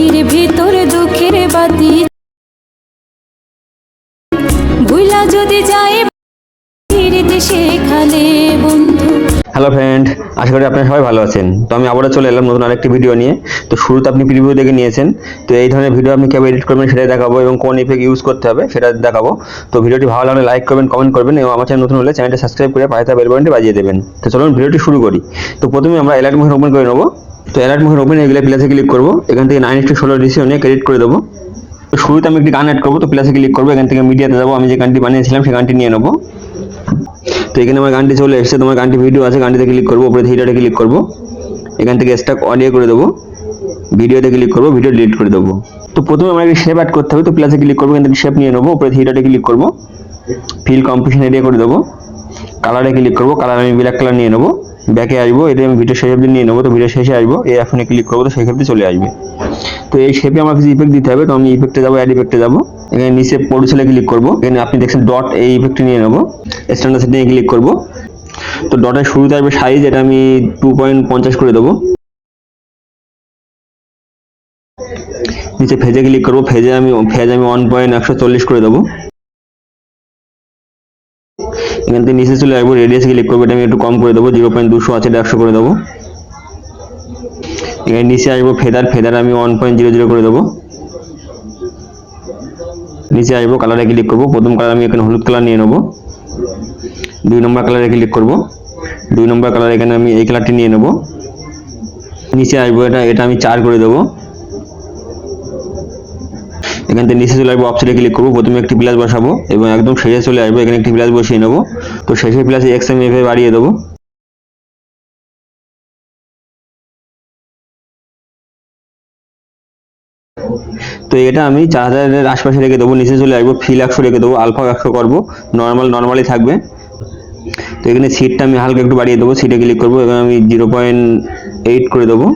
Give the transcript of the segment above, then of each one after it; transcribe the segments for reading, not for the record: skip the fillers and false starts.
চোখের ভিতর দুঃখের বাতি ভুলা যদি যায় ফিরতে সেখানে বন্ধু। হ্যালো ফ্রেন্ড, আশা করি আপনারা সবাই ভালো আছেন। তো আমি আবারও চলে এলাম নতুন আরেকটি ভিডিও নিয়ে। তো শুরুতে আপনি প্রিভিউ দেখে নিয়েছেন। তো এই ধরনের ভিডিও আপনি কিভাবে এডিট করবেন সেটাই দেখাবো এবং কোন ইফেক্ট ইউজ করতে হবে সেটা দেখাবো। তো ভিডিওটি ভালো লাগলে লাইক করবেন, কমেন্ট করবেন এবং আমার চ্যানেল নতুন হলে চ্যানেলটি সাবস্ক্রাইব করে পাশে থাকা বেল বাটনটি বাজিয়ে দেবেন। তো চলুন ভিডিওটি শুরু করি। তো প্রথমে আমরা অ্যালার্ট মোশন ওপেন করে নেব। তো অ্যালার্ট মোশন ওপেন এগুলো প্লাসে ক্লিক করব। এখান থেকে 9:16 রেশিও নিয়ে এডিট করে দেবো। তো শুরুতে আমি একটি গান অ্যাড করবো। তো প্লাসে ক্লিক করবো, এখান থেকে মিডিয়াতে যাবো। আমি যে গানটি বানিয়েছিলাম সেই গানটি নিয়ে নেবো। তো এখানে আমার গানটি চলে এসেছে। তোমার গানটি ভিডিও আছে, গানটিতে ক্লিক করবো, উপরে থিয়েটারে ক্লিক করবো, এখান থেকে স্টক অডিও করে দেবো, ভিডিওতে ক্লিক করবো, ভিডিও ডিলিট করে দেবো। তো প্রথমে আমার একটি শেপ অ্যাড করতে হবে। তো প্লাসে ক্লিক করবো, এখান থেকে শেপ নিয়ে নেবো, উপরে থিয়েটারে ক্লিক করবো, ফিল কম্পোজিশন এরিয়া করে দেবো, কালারে ক্লিক করবো, কালার আমি ব্ল্যাক কালার নিয়ে নেবো, ব্যাকে আসবো, এটা আমি ভিডিও শেষ অবধি নিয়ে নেবো। তো ভিডিও শেষে আসবো, এই এখনই ক্লিক করবো, তো সেই ক্ষেত্রে চলে আসবে। তো এই শেপে আমার কিছু ইফেক্ট দিতে হবে। তো আমি ইফেক্টে যাবো, অ্যাড ইফেক্টে যাবো, এখানে নিচে প্রডিউসারে ক্লিক করবো, এখানে আপনি দেখছেন ডট, এই ইফেক্টটি নিয়ে নেবো, স্ট্যান্ডার্ড সেটিংয়ে ক্লিক করবো। তো ডটের শুরুতে আসবে সাইজ, এটা আমি 2.50 করে দেবো। নিচে ফেজে ক্লিক করবো, ফেজ আমি 1.140 করে দেবো। এখান থেকে নিচে চলে আসবো, রেডিয়াস ক্লিক করবো, এটা আমি একটু কম করে দেবো, 0.200 আছে, 100 করে দেবো। এখানে নিচে আসবো ফেদার আমি 1.00 করে দেবো। নিচে আসবো, কালারে ক্লিক করবো, প্রথম কালার আমি এখানে হলুদ কালার নিয়ে নেবো। 2 নম্বর কালারে ক্লিক করবো, 2 নম্বর কালার এখানে আমি এই কালারটি নিয়ে নেবো। নিচে আসবো, এটা আমি 4 করে দেবো। এখান থেকে নিচে চলে আসবো, অপশনে ক্লিক করবো, প্রথমে একটি প্লাস বসাবো এবং একদম শেষে চলে আসবো, এখানে একটি প্লাস বসিয়ে নেবো। তো শেষে প্লাসে এক্স আমি এভাবে বাড়িয়ে দেবো। তো এটা আমি 4000-এর আশপাশে রেখে দেবো। নিচে চলে আসবো, ফিল 100 রেখে দেবো, আলফা 100 করবো, নর্মালি থাকবে। তো এখানে সিটটা আমি হালকা একটু বাড়িয়ে দেবো, সিটে ক্লিক করবো, এখানে আমি 0.8 করে দেবো।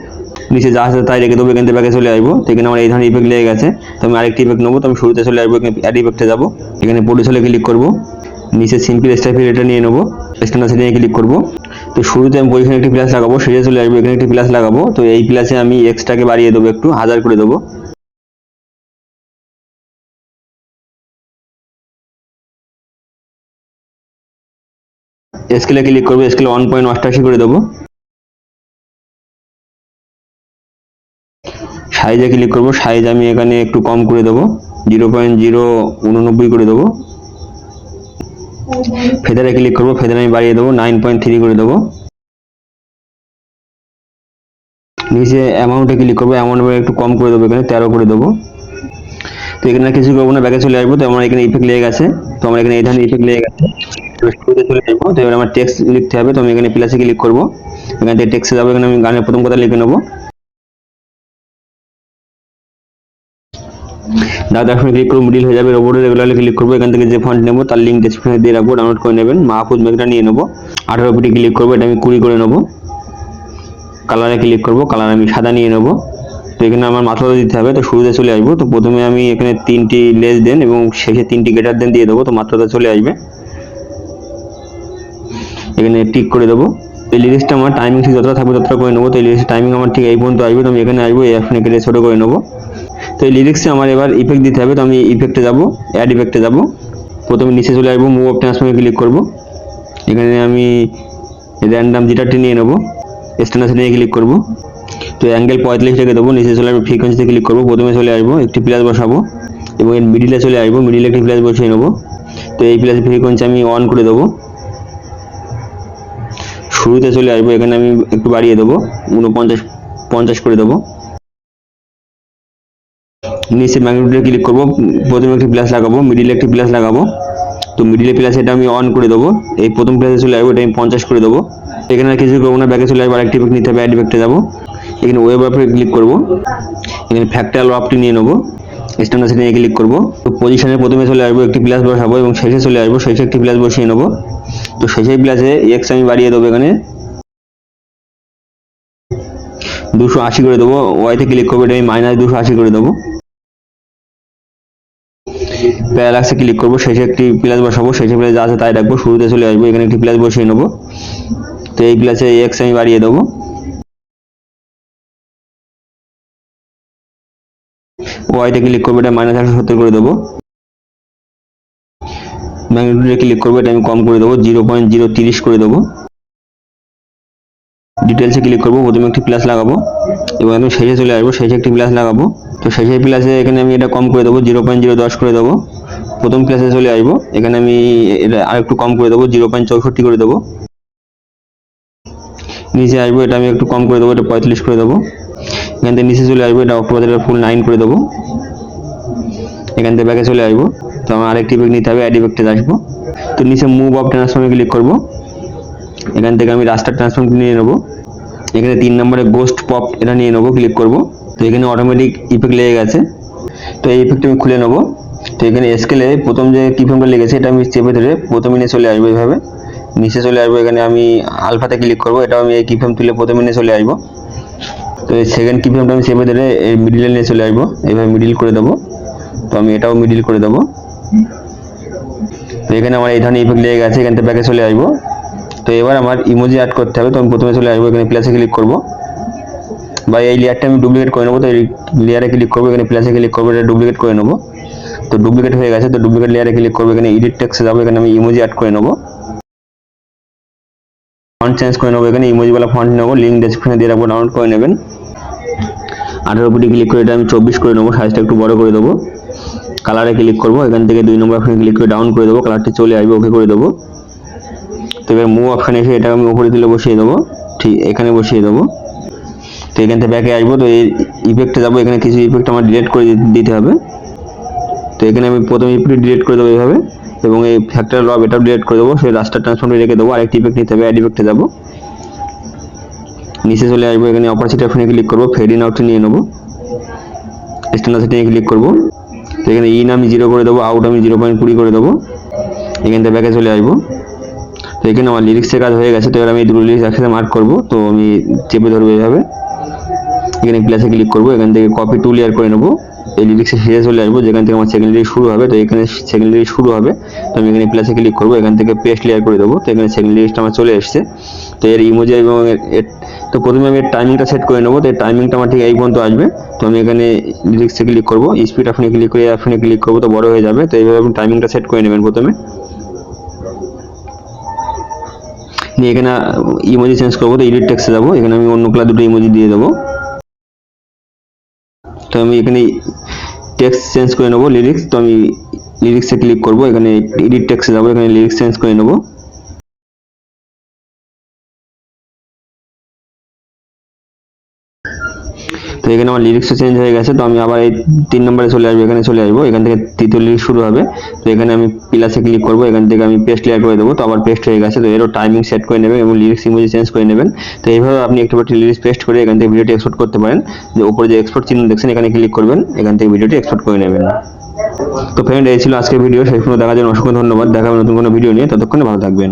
নিচে যা আছে তাই রেখে দেবো, এখান থেকে ব্যাকে চলে আসবো। তো এখানে আমার এই ধরনের ইফেক্ট লেগে গেছে। তো আমি আরেকটি ইফেক্ট নেবো। তো আমি শুরুতে চলে আসবো, এখানে অ্যাড ইফেক্টে যাবো, এখানে প্রডিউসারে ক্লিক করবো, নিচে সিম্পল স্টাইল এটা নিয়ে নেবো, স্ট্যান্ডার্ড সেটিংয়ে ক্লিক করবো। তো শুরুতে আমি পজিশনে একটি প্লাস লাগাবো, শেষে চলে আসবো, এখানে একটি প্লাস লাগাবো। তো এই প্লাসে আমি এক্সটাকে বাড়িয়ে দেবো, একটু 1000 করে দেবো। স্কেলে ক্লিক করবো, স্কেলে 1.88 করে দেবো। সাইজে ক্লিক করবো, সাইজ আমি এখানে একটু কম করে দেবো, 0.089 করে দেবো। ফেদারে ক্লিক করবো, ফেদারে আমি বাড়িয়ে দেবো, 9.3 করে দেবো। নিচে অ্যামাউন্টে ক্লিক করবো, অ্যামাউন্ট একটু কম করে দেবো, এখানে 13 করে দেবো। তো এখানে কিছু করবো না, ব্যাকে চলে আসবো। তো আমার এখানে ইফেক্ট লেগে গেছে। তো আমার এখানে এই ধরনের ইফেক্ট লেগে গেছে। তো শুরুতে চলে আসবো। তো এবার আমার টেক্সট লিখতে হবে। তো আমি এখানে প্লাসে ক্লিক করবো, এখান থেকে টেক্সটে যাবো, এখানে আমি গানের প্রথম কথা লিখে নেবো। দাদা ক্লিক করবো, মিডিল হয়ে যাবে, রোবটে রেগুলারলি ক্লিক করবো, এখান থেকে যে ফন্ট নেবো তার লিঙ্ক ডেসক্রিপশনে দিয়ে রাখবো, ডাউনলোড করে নেবেন। মাহফুজ মেঘটা নিয়ে নেবো, 18 পিটি ক্লিক করবো, এটা আমি 20 করে নেবো। কালারে ক্লিক করবো, কালার আমি সাদা নিয়ে নেবো। তো এখানে আমার মাত্রা দিতে হবে। তো শুরুতে চলে আসবো। তো প্রথমে আমি এখানে 3টি লেস দেন এবং শেষে 3টি গ্রেটার দেন দিয়ে দেবো। তো মাত্রাটা চলে আসবে, এখানে টিক করে দেবো। এই লিরিক্সটা আমার টাইমিং ঠিক যতটা থাকবে ততটা করে নেবো। তো এই লিরিক্সের টাইমিং আমার ঠিক এই পর্যন্ত আসবে। তো আমি এখানে আসবো, এই এখানে কেটে ছোটো করে নেবো। তো এই লিরিক্সে আমার এবার ইফেক্ট দিতে হবে। তো আমি ইফেক্টে যাবো, অ্যাড ইফেক্টে যাবো, প্রথমে নিচে চলে আসবো, মুভ অফ ট্রান্সফর্মে ক্লিক করবো, এখানে আমি র্যান্ডাম জিটারটি নিয়ে নেবো, স্ট্যান্ডার্ড সেটিংয়ে ক্লিক করবো। তো অ্যাঙ্গেল 45 রেখে দেবো। নিচে চলে আসবো, ফ্রিকোয়েন্সিতে ক্লিক করবো, প্রথমে চলে আসবো, একটি প্লাস বসাবো এবং এর মিডিলে চলে আসবো, মিডিলে একটি প্লাস বসিয়ে নেবো। তো এই প্লাস ফ্রিকোয়েন্সি আমি অন করে দেবো। শুরুতে চলে আসবো, এখানে আমি একটু বাড়িয়ে দেবো, 49-50 করে দেবো। নিচে ম্যাগনিটিউডে ক্লিক করবো, প্রথমে একটি প্লাস লাগাবো, মিডিলে একটি প্লাস লাগাবো। তো মিডিলে প্লাস এটা আমি অন করে দেবো, এই প্রথম প্লাসে চলে আসবো, এটা আমি 50 করে দেবো। এখানে আর কিছু করবো না, ব্যাকে চলে আসবো, আরেকটি ইফেক্ট নিতে হবে, অ্যাড ইফেক্টে যাবো, এখানে ওয়েব অ্যাপে ক্লিক করবো, এখানে ফ্যাক্টাল ওয়াপটি নিয়ে নেবো, স্ট্যান্ডার্ড সেটিংয়ে ক্লিক করবো। তো পজিশনে প্রথমে চলে আসবো, একটি প্লাস বসাবো এবং শেষে চলে আসবো, শেষে একটি প্লাস বসিয়ে নেবো। তো শেষে প্লাসে এক্স আমি বাড়িয়ে দেবো, এখানে 280 করে দেবো। ওয়াইতে ক্লিক করবো, এটা আমি -280 করে দেবো। প্যারালাক্সে ক্লিক করবো, শেষে একটি প্লাস বসাবো, শেষে প্লাস যা আছে তাই রাখবো, শুরুতে চলে আসবো, এখানে একটি প্লাস বসিয়ে নেবো। তো এই প্লাসে এক্স আমি বাড়িয়ে দেবো। ওয়াইতে ক্লিক করবো, এটা -170 করে দেবো। ম্যাগনিটিউডে ক্লিক করবো, এটা আমি কম করে দেবো, 0.030 করে দেবো। ডিটেলসে ক্লিক করবো, প্রথমে একটি প্লাস লাগাবো এবং একদম শেষে চলে আসবো, শেষে একটি প্লাস লাগাবো। তো শেষে প্লাসে এখানে আমি এটা কম করে দেবো, 0.010 করে দেবো। প্রথম প্লাসে চলে আসবো, এখানে আমি এটা আরেকটু কম করে দেবো, 0.64 করে দেবো। নিচে আসবো, এটা আমি একটু কম করে দেবো, এটা 45 করে দেবো। এখান থেকে নিচে চলে আসবো, এটা অক্টোপারের ফুল 9 করে দেবো। এখান থেকে ব্যাকে চলে আসবো, তো আমার আরেকটি ইফেক্ট নিতে হবে, অ্যাড ইফেক্টে আসবো। তো নিচে মুভ অফ ট্রান্সফর্মে ক্লিক করবো, এখান থেকে আমি রাস্টার ট্রান্সফর্ম নিয়ে নেবো। এখানে 3 নম্বরে গোস্ট পপ এটা নিয়ে নেবো, ক্লিক করবো। তো এখানে অটোমেটিক ইফেক্ট লেগে গেছে, তো এই ইফেক্ট আমি খুলে নেবো। তো এখানে স্কেলে প্রথম যে কিফ্রেমটা লেগেছে এটা আমি চেপে ধরে প্রথমে নিয়ে চলে আসবো, এইভাবে নিচে চলে আসবো। এখানে আমি আলফাতে ক্লিক করবো, এটাও আমি এই কিফ্রেম তুলে প্রথমে নিয়ে চলে আসবো। তো এই সেকেন্ড কিফ্রেমটা আমি চেপে ধরে এই মিডিলে নিয়ে চলে আসবো, এইভাবে মিডিল করে দেবো। তো আমি এটাও মিডিল করে দেবো। তো এখানে আমার এই ধরনের ইফেক্ট লেগে গেছে, এখান থেকে ব্যাকে চলে আসবো। তো এবার আমার ইমোজি অ্যাড করতে হবে, তো আমি প্রথমে চলে আসবো, এখানে প্লাসে ক্লিক করবো, বা এই লেয়ারটা আমি ডুপ্লিকেট করে নেবো। তো এই লেয়ারে ক্লিক করবো, এখানে প্লাসে ক্লিক করবো, এটা ডুপ্লিকেট করে নেবো। তো ডুপ্লিকেট হয়ে গেছে, তো ডুপ্লিকেট লেয়ারে ক্লিক করবো, এখানে এডিট টেক্সটে যাবো, এখানে আমি ইমোজি অ্যাড করে নেবো। ফন্ট চেঞ্জ করে নেবো, এখানে ইমোজিওয়ালা ফন্ট নেবো, লিঙ্ক ডেসক্রিপশনে দিয়ে রাখবো, ডাউনলোড করে নেবেন। 18 পিটি ক্লিক করে এটা আমি 24 করে নেবো, সাইজটা একটু বড় করে দেবো। কালারে ক্লিক করবো, এখান থেকে 2 নম্বর অপশনে ক্লিক করে ডাউন করে দেবো, কালারটি চলে আসবে, ওকে করে দেবো। তো এবার মুভ অপশানে এসে এটা আমি উপরে তুলে বসিয়ে দেবো, ঠিক এখানে বসিয়ে দেবো। তো এখান থেকে ব্যাকে আসবো, তো এই ইফেক্টে যাবো, এখানে কিছু ইফেক্ট আমার ডিলিট করে দিতে হবে। তো এখানে আমি প্রথমে ইফেক্ট ডিলিট করে দেবো এইভাবে, এবং এই ফ্যাক্টর লব এটাও ডিলিট করে দেবো, সেই রাস্টার ট্রান্সফর্মে রেখে দেবো। আরেকটি ইফেক্ট নিতে হবে, অ্যাড ইফেক্টে যাবো, নিচে চলে আসবো, এখানে অপারসিটি অপশনে ক্লিক করবো, ফেড ইন আউটে নিয়ে নেবো, স্ট্যান্ডার্ড সেটিংয়ে ক্লিক করবো। তো এখানে ইন আমি 0 করে দেবো, আউট আমি 0.20 করে দেবো। এখান থেকে ব্যাকে চলে আসবো। তো এখানে আমার লিরিক্সের কাজ হয়ে গেছে, তো এবার আমি এই দুটো লিরিক্স একসাথে মার্ক করবো। তো আমি চেপে ধরবো এইভাবে, এখানে প্লাসে ক্লিক করবো, এখান থেকে কপি টু লেয়ার করে নেবো। এই লিরিক্সে ফিরে চলে আসবো, যেখান থেকে আমার সেকেন্ড লিরিক্স শুরু হবে। তো এখানে সেকেন্ড লিরিক্স শুরু হবে, তো আমি এখানে প্লাসে ক্লিক করবো, এখান থেকে পেস্ট লেয়ার করে দেবো। তো এখানে সেকেন্ড লিরিক্সটা আমার চলে এসছে। তো এর ইমোজি এবং তো প্রথমে আমি এর টাইমিংটা সেট করে নেবো, তো এই টাইমিংটা আমার ঠিক এই পর্যন্ত আসবে। তো আমি এখানে লিরিক্সে ক্লিক করবো, স্পিড অপশনে ক্লিক করে অপশনে ক্লিক করবো, তো বড় হয়ে যাবে। তো এইভাবে আপনি টাইমিংটা সেট করে নেবেন প্রথমে। নিয়ে এখানে ইমোজি চেঞ্জ করবো, তো এডিট টেক্সটে যাবো, এখানে আমি অন্য কালার দুটো ইমোজি দিয়ে দেবো। তো আমি এখানে টেক্সট চেঞ্জ করে নেবো, লিরিক্স। তো আমি লিরিক্সে ক্লিক করবো, এখানে এডিট টেক্সটে যাবো, এখানে লিরিক্স চেঞ্জ করে নেবো। তো এখানে আমার লিরিক্সটা চেঞ্জ হয়ে গেছে। তো আমি আবার এই 3 নম্বরে চলে আসবো, এখানে চলে আসবো, এখান থেকে তৃতীয় লিরিক্স শুরু হবে। তো এখানে আমি প্লাসে ক্লিক করবো, এখান থেকে আমি পেস্ট লেয়ার করে দেবো। তো আবার পেস্ট হয়ে গেছে। তো এরও টাইমিং সেট করে নেবেন এবং লিরিক্স ইমোজি চেঞ্জ করে নেবেন। তো এইভাবে আপনি একটি লিরিক্স পেস্ট করে এখান থেকে ভিডিওটি এক্সপোর্ট করতে পারেন। যে উপরে যে এক্সপোর্ট চিহ্ন দেখছেন, এখানে ক্লিক করবেন, এখান থেকে ভিডিওটি এক্সপোর্ট করে নেবেন। তো ফ্রেন্ড, এই ছিল আজকের ভিডিও। শেষ পর্যন্ত দেখার জন্য অসংখ্য ধন্যবাদ। দেখা হবে নতুন কোনো ভিডিও নিয়ে, ততক্ষণে ভালো থাকবেন।